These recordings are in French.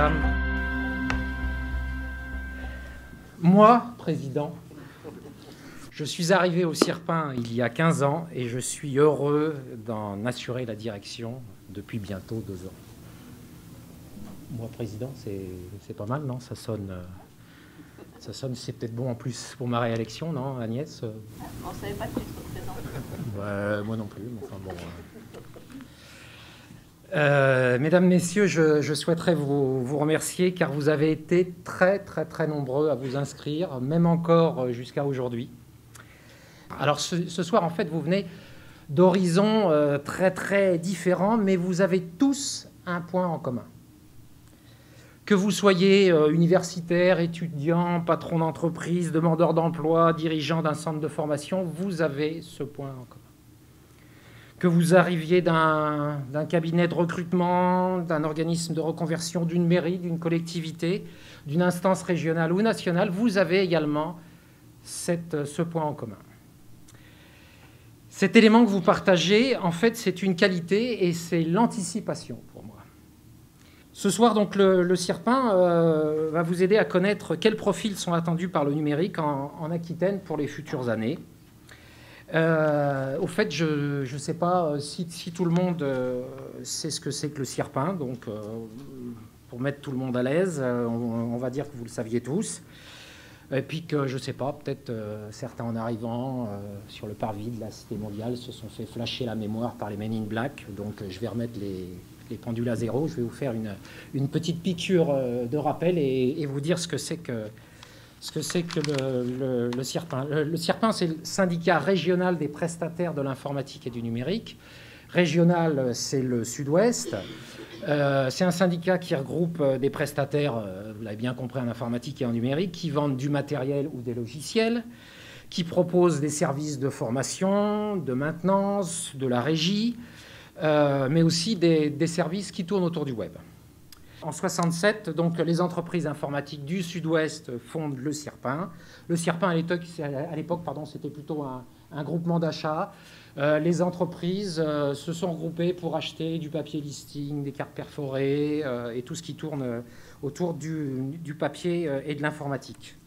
mesdames. Moi, président, je suis arrivé au CIRPin il y a 15 ans et je suis heureux d'en assurer la direction depuis bientôt 2 ans. Moi, président, c'est pas mal, non? Ça sonne, c'est peut-être bon en plus pour ma réélection, non, Agnès? On ne savait pas que tu te représentes. Moi non plus, mais enfin bon. Mesdames, Messieurs, je souhaiterais vous remercier car vous avez été très nombreux à vous inscrire, même encore jusqu'à aujourd'hui. Alors ce soir, en fait, vous venez d'horizons très différents, mais vous avez tous un point en commun. Que vous soyez universitaire, étudiant, patron d'entreprise, demandeur d'emploi, dirigeant d'un centre de formation, vous avez ce point en commun. Que vous arriviez d'un cabinet de recrutement, d'un organisme de reconversion, d'une mairie, d'une collectivité, d'une instance régionale ou nationale, vous avez également ce point en commun. Cet élément que vous partagez, en fait, c'est une qualité et c'est l'anticipation pour moi. Ce soir, donc, le CIRPin va vous aider à connaître quels profils sont attendus par le numérique en Aquitaine pour les futures années. Au fait, je ne sais pas si tout le monde sait ce que c'est que le CIRPin, donc pour mettre tout le monde à l'aise, on va dire que vous le saviez tous. Et puis que, je ne sais pas, peut-être certains en arrivant sur le parvis de la Cité mondiale se sont fait flasher la mémoire par les Men in Black, donc je vais remettre les pendules à zéro, je vais vous faire une petite piqûre de rappel et vous dire ce que c'est que le CIRPin. Le CIRPin, c'est le syndicat régional des prestataires de l'informatique et du numérique. Régional, c'est le Sud-Ouest. C'est un syndicat qui regroupe des prestataires, vous l'avez bien compris, en informatique et en numérique, qui vendent du matériel ou des logiciels, qui proposent des services de formation, de maintenance, de la régie, mais aussi des services qui tournent autour du web. En 67, donc, les entreprises informatiques du Sud-Ouest fondent le CIRPin. Le CIRPin, à l'époque, c'était plutôt un groupement d'achat. Les entreprises se sont regroupées pour acheter du papier listing, des cartes perforées et tout ce qui tourne autour du papier et de l'informatique.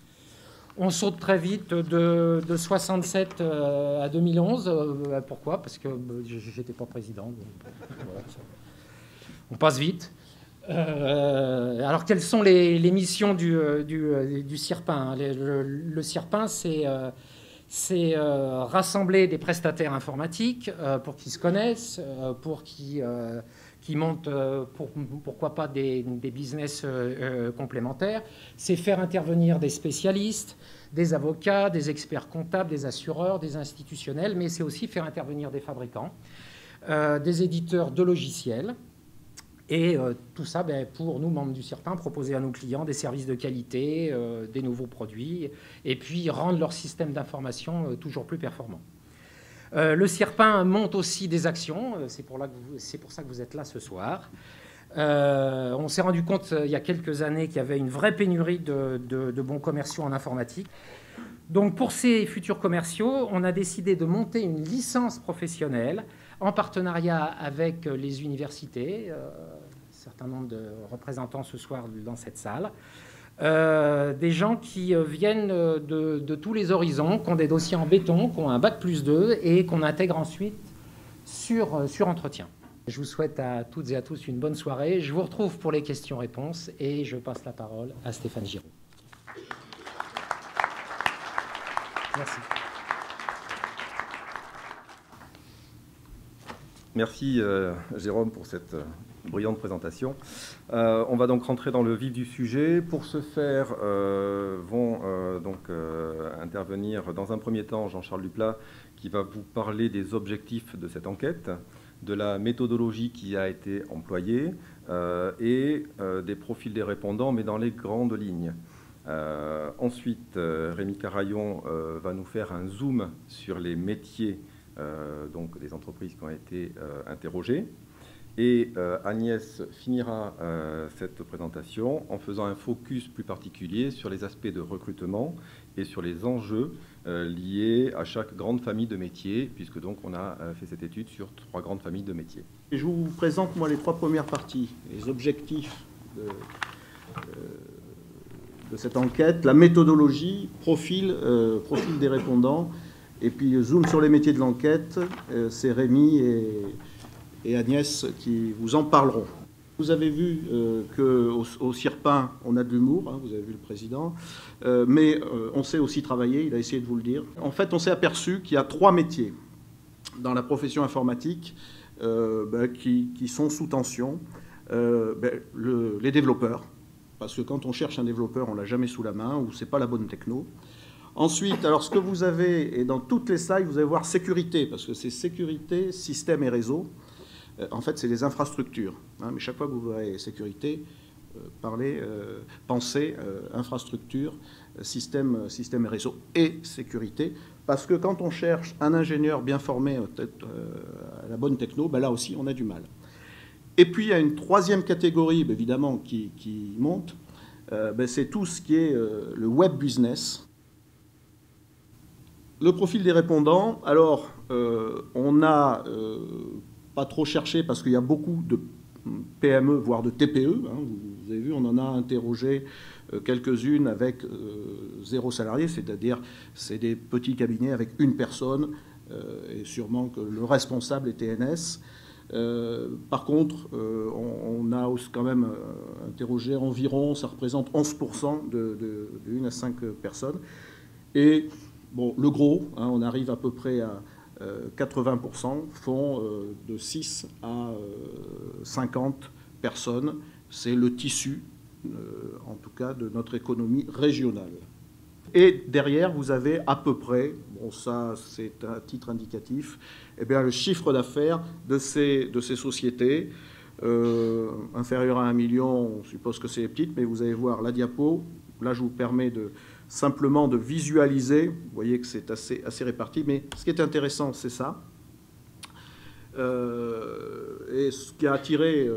On saute très vite de 67 à 2011. Pourquoi? Parce que je n'étais pas président. Donc, voilà, on passe vite. Alors, quelles sont les missions du CIRPin? Le CIRPin, c'est rassembler des prestataires informatiques pour qu'ils se connaissent, pour qu'ils montent, pourquoi pas, des business complémentaires. C'est faire intervenir des spécialistes, des avocats, des experts comptables, des assureurs, des institutionnels, mais c'est aussi faire intervenir des fabricants, des éditeurs de logiciels. Et tout ça, pour nous, membres du CIRPin, proposer à nos clients des services de qualité, des nouveaux produits, et puis rendre leur système d'information toujours plus performant. Le CIRPin monte aussi des actions, c'est pour ça que vous êtes là ce soir. On s'est rendu compte il y a quelques années qu'il y avait une vraie pénurie de bons commerciaux en informatique. Donc pour ces futurs commerciaux, on a décidé de monter une licence professionnelle en partenariat avec les universités, un certain nombre de représentants ce soir dans cette salle, des gens qui viennent de tous les horizons, qui ont des dossiers en béton, qui ont un bac+2 et qu'on intègre ensuite sur entretien. Je vous souhaite à toutes et à tous une bonne soirée. Je vous retrouve pour les questions-réponses et je passe la parole à Stéphane Giraud. Merci. Merci Jérôme pour cette brillante présentation. On va donc rentrer dans le vif du sujet. Pour ce faire, vont intervenir dans un premier temps Jean-Charles Duplat qui va vous parler des objectifs de cette enquête, de la méthodologie qui a été employée et des profils des répondants, mais dans les grandes lignes. Ensuite, Rémi Carayon va nous faire un zoom sur les métiers donc des entreprises qui ont été interrogées. Et Agnès finira cette présentation en faisant un focus plus particulier sur les aspects de recrutement et sur les enjeux liés à chaque grande famille de métiers, puisque donc on a fait cette étude sur 3 grandes familles de métiers. Et je vous présente moi les 3 premières parties, les objectifs cette enquête, la méthodologie, profil des répondants. Et puis zoom sur les métiers de l'enquête, c'est Rémi et Agnès qui vous en parleront. Vous avez vu qu'au CIRPin, on a de l'humour, hein, vous avez vu le président, mais on sait aussi travailler, il a essayé de vous le dire. En fait, on s'est aperçu qu'il y a 3 métiers dans la profession informatique qui sont sous tension. Les développeurs, parce que quand on cherche un développeur, on ne l'a jamais sous la main, ou ce n'est pas la bonne techno. Ensuite, alors ce que vous avez, et dans toutes les slides, vous allez voir sécurité, parce que c'est sécurité, système et réseau. En fait, c'est les infrastructures. Hein, mais chaque fois que vous verrez sécurité, pensez infrastructure, système et réseau et sécurité. Parce que quand on cherche un ingénieur bien formé à la bonne techno, là aussi, on a du mal. Et puis, il y a une 3e catégorie, évidemment, qui monte. C'est tout ce qui est le web business. Le profil des répondants, alors, on n'a pas trop cherché parce qu'il y a beaucoup de PME, voire de TPE. Hein, vous avez vu, on en a interrogé quelques-unes avec 0 salarié, c'est-à-dire c'est des petits cabinets avec une personne, et sûrement que le responsable est TNS. Par contre, on a aussi quand même interrogé environ, ça représente 11% de 1 à 5 personnes. Et bon, le gros, hein, on arrive à peu près à 80% font de 6 à 50 personnes. C'est le tissu, en tout cas, de notre économie régionale. Et derrière, vous avez à peu près, bon ça c'est un titre indicatif, le chiffre d'affaires de ces sociétés, inférieur à 1 million, on suppose que c'est les petites, mais vous allez voir la diapo. Là, je vous permets simplement de visualiser. Vous voyez que c'est assez réparti, mais ce qui est intéressant, c'est ça. Et ce qui a attiré,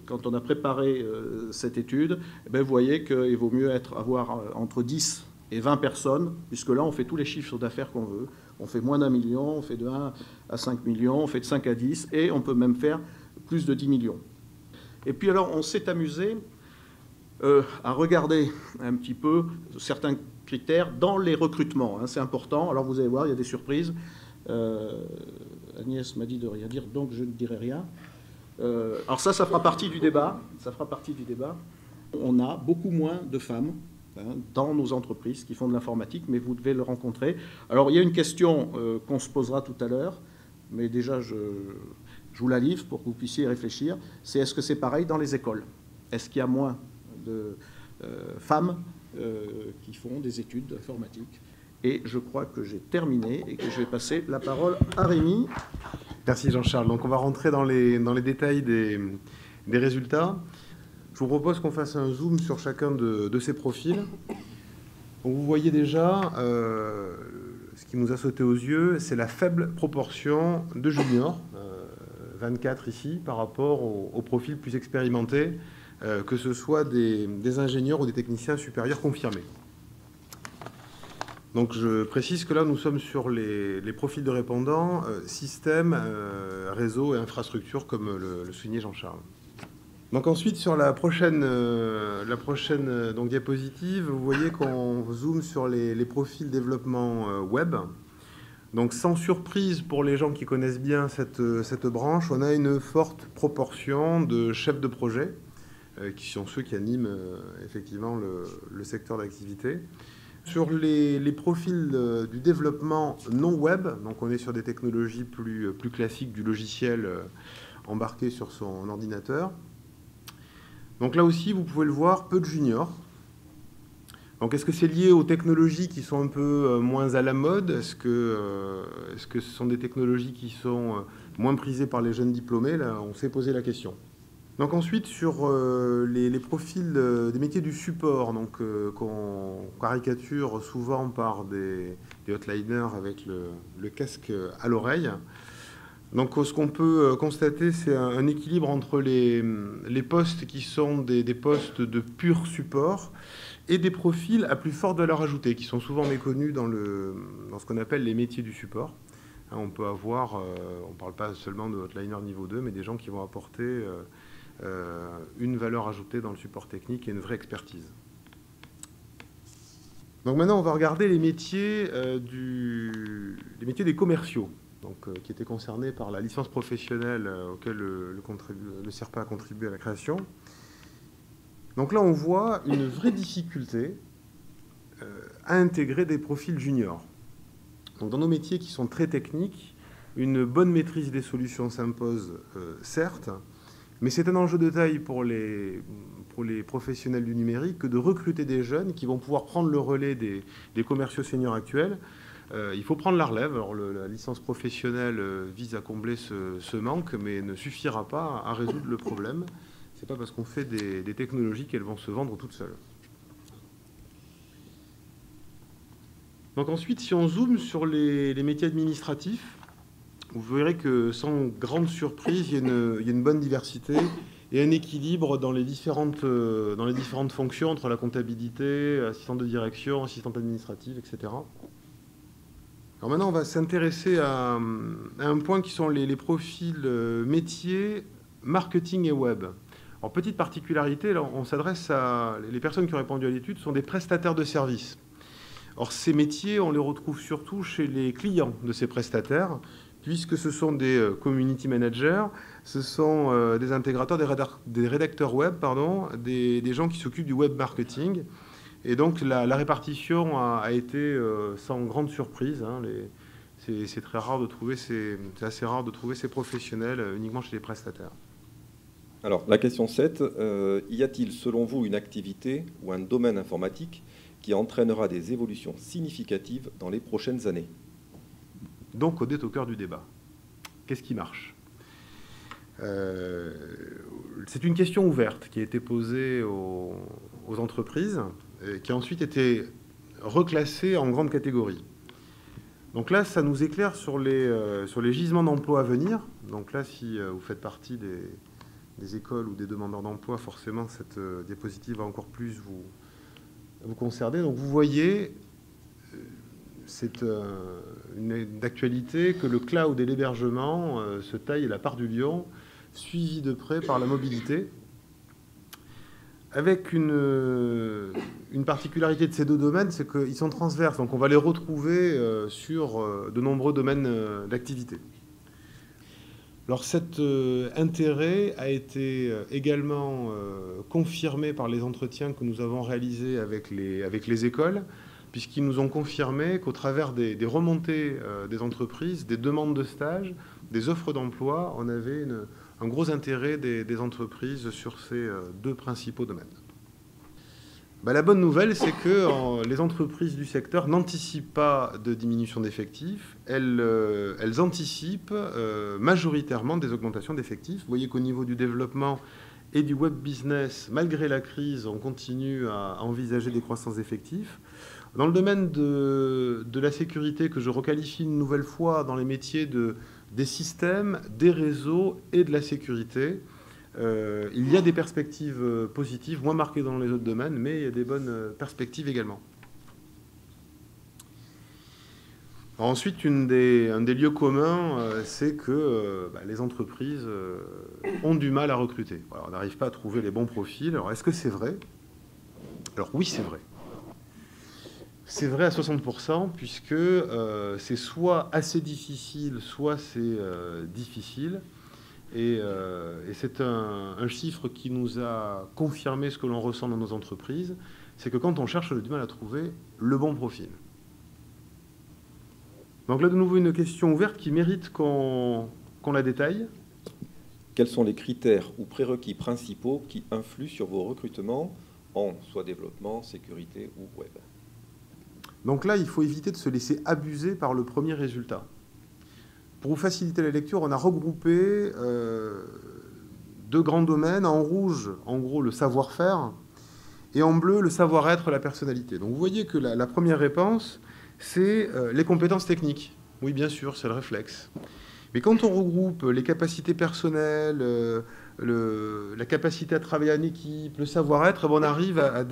quand on a préparé cette étude, vous voyez qu'il vaut mieux avoir entre 10 et 20 personnes, puisque là, on fait tous les chiffres d'affaires qu'on veut. On fait moins d'1 million, on fait de 1 à 5 millions, on fait de 5 à 10, et on peut même faire plus de 10 millions. Et puis alors, on s'est amusé à regarder un petit peu certains critères dans les recrutements. Hein, c'est important. Alors vous allez voir, il y a des surprises. Agnès m'a dit de rien dire, donc je ne dirai rien. Alors ça fera partie du débat. Ça fera partie du débat. On a beaucoup moins de femmes dans nos entreprises qui font de l'informatique, mais vous devez le rencontrer. Alors il y a une question qu'on se posera tout à l'heure, mais déjà je vous la livre pour que vous puissiez y réfléchir. C'est est-ce que c'est pareil dans les écoles? Est-ce qu'il y a moins de femmes qui font des études d'informatique? Et je crois que j'ai terminé et que je vais passer la parole à Rémi. Merci Jean-Charles. Donc on va rentrer dans les détails des résultats. Je vous propose qu'on fasse un zoom sur chacun de ces profils. Donc vous voyez déjà, ce qui nous a sauté aux yeux, c'est la faible proportion de juniors, 24 ici, par rapport aux profils plus expérimentés, que ce soit des ingénieurs ou des techniciens supérieurs confirmés. Donc je précise que là, nous sommes sur les profils de répondants, système, réseau et infrastructure, comme le soulignait Jean-Charles. Donc ensuite, sur la prochaine donc, diapositive, vous voyez qu'on zoome sur les profils développement web. Donc sans surprise pour les gens qui connaissent bien cette branche, on a une forte proportion de chefs de projet, qui sont ceux qui animent effectivement le secteur d'activité. Sur les profils du développement non web, donc on est sur des technologies plus classiques du logiciel embarqué sur son ordinateur. Donc là aussi, vous pouvez le voir, peu de juniors. Donc est-ce que c'est lié aux technologies qui sont un peu moins à la mode? Est-ce que ce sont des technologies qui sont moins prisées par les jeunes diplômés? Là, on s'est posé la question. Donc ensuite, sur les profils des métiers du support, donc qu'on caricature souvent par des hotliners avec le casque à l'oreille. Donc ce qu'on peut constater, c'est un équilibre entre les postes qui sont des postes de pur support et des profils à plus forte valeur ajoutée, qui sont souvent méconnus dans ce qu'on appelle les métiers du support. On peut avoir, on ne parle pas seulement de hotliner niveau 2, mais des gens qui vont apporter une valeur ajoutée dans le support technique et une vraie expertise. Donc maintenant, on va regarder les métiers, les métiers des commerciaux, donc, qui étaient concernés par la licence professionnelle auquel le CIRPA a contribué à la création. Donc là, on voit une vraie difficulté à intégrer des profils juniors. Donc dans nos métiers qui sont très techniques, une bonne maîtrise des solutions s'impose, certes, mais c'est un enjeu de taille pour les professionnels du numérique que de recruter des jeunes qui vont pouvoir prendre le relais des commerciaux seniors actuels. Il faut prendre la relève. Alors, la licence professionnelle vise à combler ce manque, mais ne suffira pas à résoudre le problème. Ce n'est pas parce qu'on fait des technologies qu'elles vont se vendre toutes seules. Donc ensuite, si on zoome sur les métiers administratifs, vous verrez que sans grande surprise, il y a une bonne diversité et un équilibre dans les différentes fonctions entre la comptabilité, assistante de direction, assistante administrative, etc. Alors maintenant, on va s'intéresser à un point qui sont les profils métiers, marketing et web. Alors, petite particularité, là, on s'adresse à... Les personnes qui ont répondu à l'étude sont des prestataires de services. Or, ces métiers, on les retrouve surtout chez les clients de ces prestataires, puisque ce sont des community managers, ce sont des intégrateurs, des rédacteurs web, pardon, des gens qui s'occupent du web marketing. Et donc, la répartition a été sans grande surprise. Hein, c'est très rare de trouver c'est assez rare de trouver ces professionnels uniquement chez les prestataires. Alors, la question 7, y a-t-il, selon vous, une activité ou un domaine informatique qui entraînera des évolutions significatives dans les prochaines années? Donc, on est au cœur du débat. Qu'est-ce qui marche? C'est une question ouverte qui a été posée aux entreprises, qui a ensuite été reclassée en grandes catégories. Donc là, ça nous éclaire sur les gisements d'emploi à venir. Donc là, si vous faites partie des écoles ou des demandeurs d'emploi, forcément, cette diapositive va encore plus vous concerner. Donc vous voyez, c'est d'actualité que le cloud et l'hébergement se taillent la part du lion, suivi de près par la mobilité, avec une particularité de ces deux domaines, c'est qu'ils sont transverses, donc on va les retrouver sur de nombreux domaines d'activité. Alors cet intérêt a été également confirmé par les entretiens que nous avons réalisés avec les écoles, puisqu'ils nous ont confirmé qu'au travers des remontées des entreprises, des demandes de stage, des offres d'emploi, on avait un gros intérêt des entreprises sur ces deux principaux domaines. La bonne nouvelle, c'est que les entreprises du secteur n'anticipent pas de diminution d'effectifs, elles anticipent majoritairement des augmentations d'effectifs. Vous voyez qu'au niveau du développement et du web business, malgré la crise, on continue à envisager des croissances d'effectifs. Dans le domaine de la sécurité, que je requalifie une nouvelle fois dans les métiers des systèmes, des réseaux et de la sécurité, il y a des perspectives positives, moins marquées dans les autres domaines, mais il y a des bonnes perspectives également. Alors ensuite, un des lieux communs, c'est que les entreprises ont du mal à recruter. Alors, on n'arrive pas à trouver les bons profils. Alors, est-ce que c'est vrai? Alors oui, c'est vrai. C'est vrai à 60%, puisque c'est soit assez difficile, soit c'est difficile. Et c'est un chiffre qui nous a confirmé ce que l'on ressent dans nos entreprises, c'est que quand on cherche, on a du mal à trouver le bon profil. Donc là, de nouveau, une question ouverte qui mérite qu'on la détaille. Quels sont les critères ou prérequis principaux qui influent sur vos recrutements en soit développement, sécurité ou web? Donc là, il faut éviter de se laisser abuser par le premier résultat. Pour vous faciliter la lecture, on a regroupé deux grands domaines. En rouge, en gros, le savoir-faire, et en bleu, le savoir-être, la personnalité. Donc vous voyez que la première réponse, c'est les compétences techniques. Oui, bien sûr, c'est le réflexe. Mais quand on regroupe les capacités personnelles, la capacité à travailler en équipe, le savoir-être, on arrive à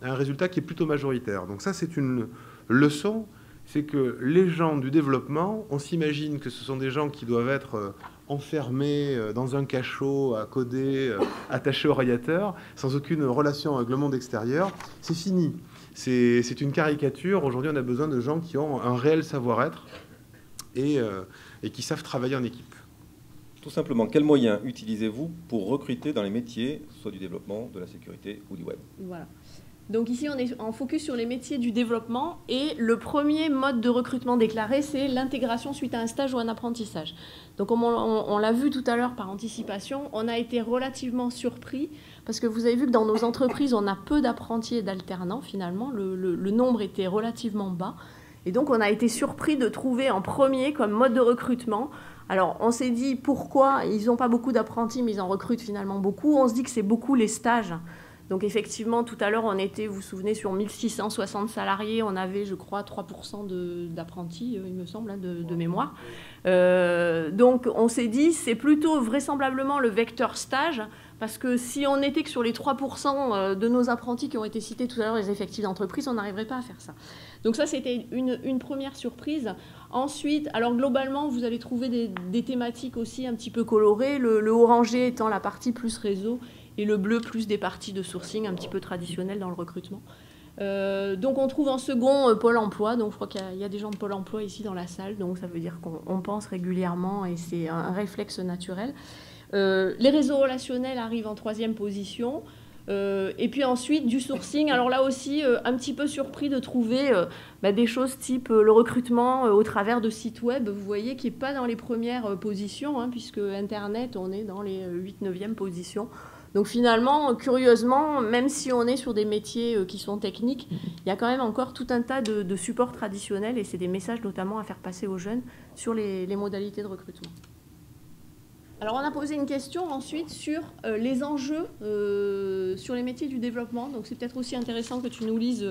un résultat qui est plutôt majoritaire. Donc ça, c'est une leçon. C'est que les gens du développement, on s'imagine que ce sont des gens qui doivent être enfermés dans un cachot à coder, attachés au radiateur, sans aucune relation avec le monde extérieur, c'est fini. C'est une caricature. Aujourd'hui, on a besoin de gens qui ont un réel savoir-être et qui savent travailler en équipe. Tout simplement, quels moyens utilisez-vous pour recruter dans les métiers, soit du développement, de la sécurité ou du web? Voilà. Donc ici, on est en focus sur les métiers du développement et le premier mode de recrutement déclaré, c'est l'intégration suite à un stage ou un apprentissage. Donc on l'a vu tout à l'heure par anticipation, on a été relativement surpris parce que vous avez vu que dans nos entreprises, on a peu d'apprentis et d'alternants finalement, le nombre était relativement bas. Et donc on a été surpris de trouver en premier comme mode de recrutement. Alors on s'est dit pourquoi ils n'ont pas beaucoup d'apprentis mais ils en recrutent finalement beaucoup. On se dit que c'est beaucoup les stages. Donc effectivement, tout à l'heure, on était, vous vous souvenez, sur 1660 salariés, on avait, je crois, 3% d'apprentis, il me semble, hein, de mémoire. Donc on s'est dit, c'est plutôt vraisemblablement le vecteur stage, parce que si on n'était que sur les 3% de nos apprentis qui ont été cités tout à l'heure, les effectifs d'entreprise, on n'arriverait pas à faire ça. Donc ça, c'était une première surprise. Ensuite, alors globalement, vous allez trouver des thématiques aussi un petit peu colorées, le orangé étant la partie plus réseau, et le bleu plus des parties de sourcing un petit peu traditionnelles dans le recrutement. Donc on trouve en second Pôle emploi, donc je crois qu'il y a des gens de Pôle emploi ici dans la salle, donc ça veut dire qu'on pense régulièrement et c'est un réflexe naturel. Les réseaux relationnels arrivent en troisième position. Et puis ensuite du sourcing, alors là aussi un petit peu surpris de trouver des choses type le recrutement au travers de sites web, vous voyez, qui n'est pas dans les premières positions, hein, puisque Internet, on est dans les 8-9e positions. Donc finalement, curieusement, même si on est sur des métiers qui sont techniques, il y a quand même encore tout un tas de supports traditionnels et c'est des messages notamment à faire passer aux jeunes sur les modalités de recrutement. Alors on a posé une question ensuite sur les enjeux sur les métiers du développement. Donc c'est peut-être aussi intéressant que tu nous lises.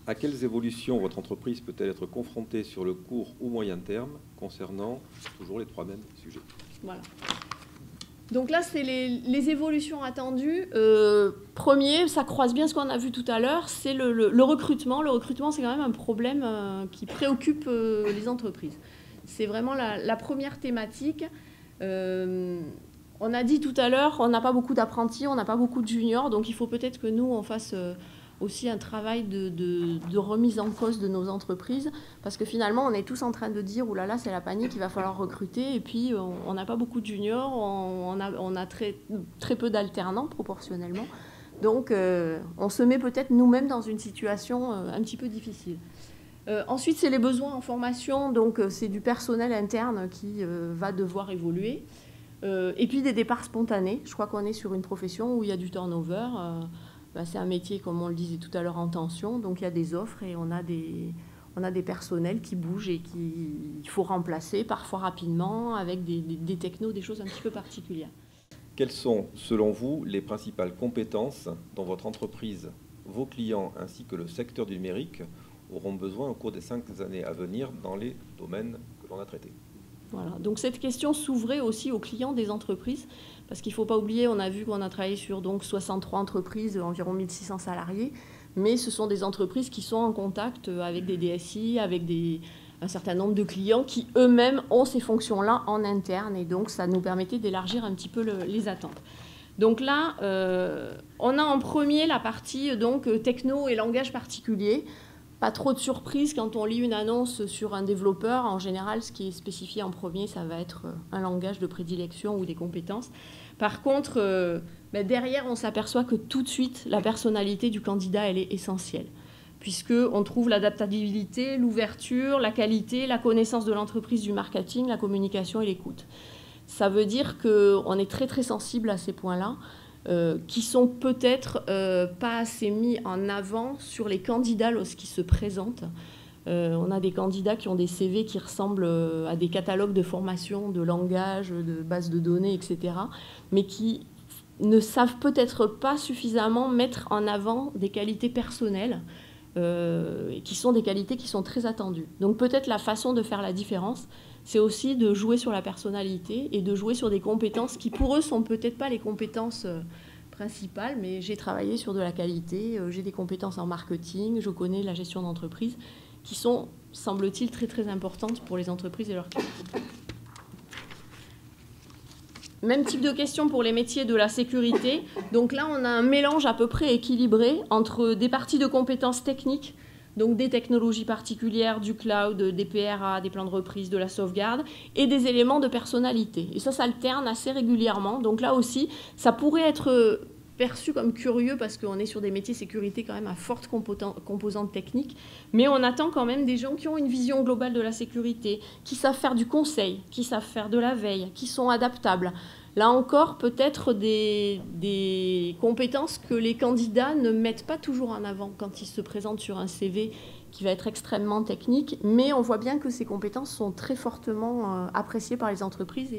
À quelles évolutions votre entreprise peut-elle être confrontée sur le court ou moyen terme concernant toujours les trois mêmes sujets? Voilà. Donc là, c'est les évolutions attendues. Premier, ça croise bien ce qu'on a vu tout à l'heure, c'est le recrutement. Le recrutement, c'est quand même un problème qui préoccupe les entreprises. C'est vraiment la première thématique. On a dit tout à l'heure, on n'a pas beaucoup d'apprentis, on n'a pas beaucoup de juniors, donc il faut peut-être que nous, on fasse aussi un travail de remise en cause de nos entreprises, parce que finalement, on est tous en train de dire, oulala, c'est la panique, il va falloir recruter, et puis on n'a pas beaucoup de juniors, on a très peu d'alternants proportionnellement, donc on se met peut-être nous-mêmes dans une situation un petit peu difficile. Ensuite, c'est les besoins en formation, donc c'est du personnel interne qui va devoir évoluer, et puis des départs spontanés. Je crois qu'on est sur une profession où il y a du turnover. C'est un métier, comme on le disait tout à l'heure, en tension, donc il y a des offres et on a des personnels qui bougent et qu'il faut remplacer, parfois rapidement, avec des technos, des choses un petit peu particulières. Quelles sont, selon vous, les principales compétences dont votre entreprise, vos clients ainsi que le secteur du numérique auront besoin au cours des 5 années à venir dans les domaines que l'on a traités? Voilà. Donc cette question s'ouvrait aussi aux clients des entreprises, parce qu'il ne faut pas oublier, on a vu qu'on a travaillé sur donc 63 entreprises, environ 1600 salariés, mais ce sont des entreprises qui sont en contact avec des DSI, avec un certain nombre de clients qui eux-mêmes ont ces fonctions-là en interne, et donc ça nous permettait d'élargir un petit peu les attentes. Donc là, on a en premier la partie donc, techno et langage particulier. Pas trop de surprise quand on lit une annonce sur un développeur. En général, ce qui est spécifié en premier, ça va être un langage de prédilection ou des compétences. Par contre, derrière, on s'aperçoit que tout de suite, la personnalité du candidat, elle est essentielle, puisqu'on trouve l'adaptabilité, l'ouverture, la qualité, la connaissance de l'entreprise, du marketing, la communication et l'écoute. Ça veut dire qu'on est très, très sensible à ces points-là. Qui sont peut-être pas assez mis en avant sur les candidats lorsqu'ils se présentent. On a des candidats qui ont des CV qui ressemblent à des catalogues de formation, de langage, de bases de données, etc., mais qui ne savent peut-être pas suffisamment mettre en avant des qualités personnelles, qui sont des qualités qui sont très attendues. Donc peut-être la façon de faire la différence, c'est aussi de jouer sur la personnalité et de jouer sur des compétences qui, pour eux, sont peut-être pas les compétences principales, mais j'ai travaillé sur de la qualité, j'ai des compétences en marketing, je connais la gestion d'entreprise, qui sont, semble-t-il, très très importantes pour les entreprises et leurs clients. Même type de question pour les métiers de la sécurité. Donc là, on a un mélange à peu près équilibré entre des parties de compétences techniques, donc des technologies particulières, du cloud, des PRA, des plans de reprise, de la sauvegarde, et des éléments de personnalité. Et ça s'alterne assez régulièrement. Donc là aussi, ça pourrait être perçu comme curieux parce qu'on est sur des métiers sécurité quand même à forte composante technique, mais on attend quand même des gens qui ont une vision globale de la sécurité, qui savent faire du conseil, qui savent faire de la veille, qui sont adaptables. Là encore, peut-être des compétences que les candidats ne mettent pas toujours en avant quand ils se présentent sur un CV qui va être extrêmement technique, mais on voit bien que ces compétences sont très fortement appréciées par les entreprises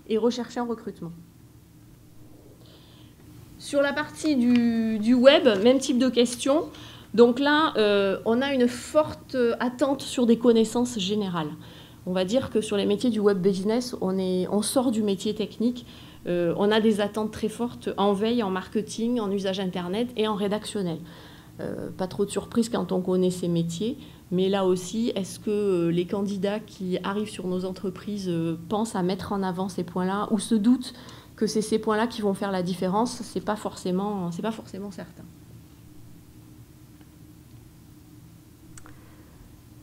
et recherchées en recrutement. Sur la partie du web, même type de question. Donc là, on a une forte attente sur des connaissances générales. On va dire que sur les métiers du web business, on sort du métier technique. On a des attentes très fortes en veille, en marketing, en usage Internet et en rédactionnel. Pas trop de surprise quand on connaît ces métiers. Mais là aussi, est-ce que les candidats qui arrivent sur nos entreprises pensent à mettre en avant ces points-là ou se doutent que c'est ces points-là qui vont faire la différence? C'est pas forcément certain.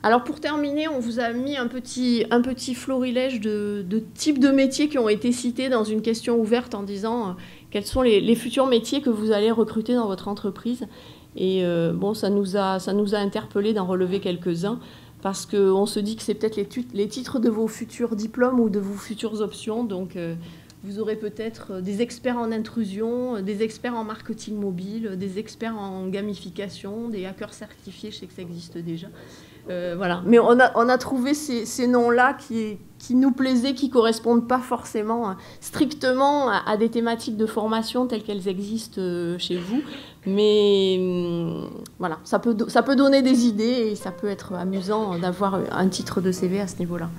Alors pour terminer, on vous a mis un petit florilège de types de métiers qui ont été cités dans une question ouverte en disant quels sont les futurs métiers que vous allez recruter dans votre entreprise. Et bon, ça nous a interpellés d'en relever quelques-uns parce qu'on se dit que c'est peut-être les titres de vos futurs diplômes ou de vos futures options. Donc vous aurez peut-être des experts en intrusion, des experts en marketing mobile, des experts en gamification, des hackers certifiés, je sais que ça existe déjà. Voilà. Mais on a trouvé ces noms-là qui nous plaisaient, qui ne correspondent pas forcément strictement à des thématiques de formation telles qu'elles existent chez vous. Mais voilà, ça peut donner des idées et ça peut être amusant d'avoir un titre de CV à ce niveau-là.